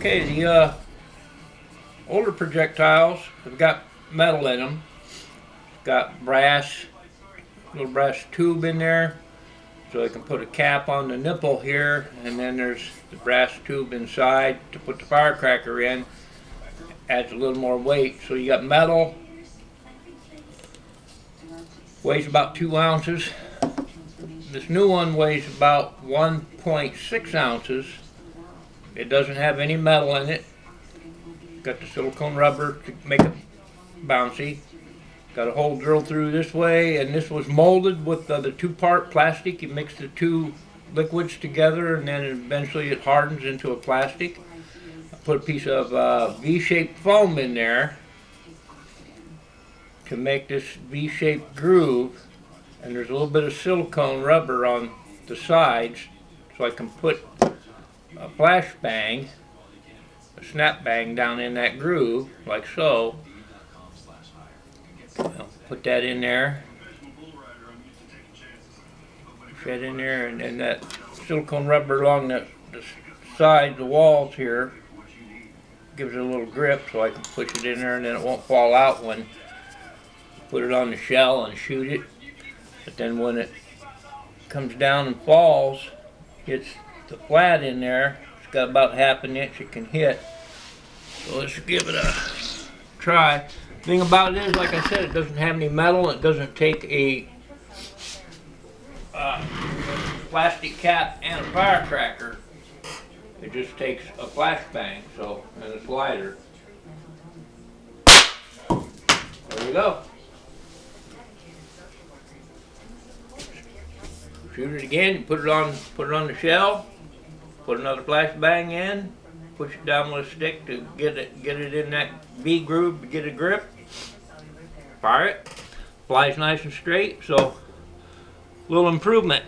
Okay, the older projectiles have got metal in them. It's got little brass tube in there, so I can put a cap on the nipple here, and then there's the brass tube inside to put the firecracker in. Adds a little more weight. So you got metal, weighs about 2 ounces. This new one weighs about 1.6 ounces. It doesn't have any metal in it. Got the silicone rubber to make it bouncy. Got a hole drilled through this way, and this was molded with the two-part plastic. You mix the two liquids together, and then eventually it hardens into a plastic. I put a piece of V-shaped foam in there to make this V-shaped groove, and there's a little bit of silicone rubber on the sides, so I can put a flash bang, a snap bang down in that groove, like so. I'll put that in there, push that in there, and then that silicone rubber along the sides, the walls here, gives it a little grip so I can push it in there, and then it won't fall out when you put it on the shell and shoot it. But then when it comes down and falls, hits the flat in there, it's got about ½ an inch it can hit. So let's give it a try. The thing about it is, like I said, it doesn't have any metal. It doesn't take a plastic cap and a firecracker. It just takes a flashbang, and it's lighter. There you go. Shoot it again. Put it on the shell. Put another flashbang in. Push it down with a stick to get it in that V groove to get a grip. Fire it. Flies nice and straight. So, little improvement.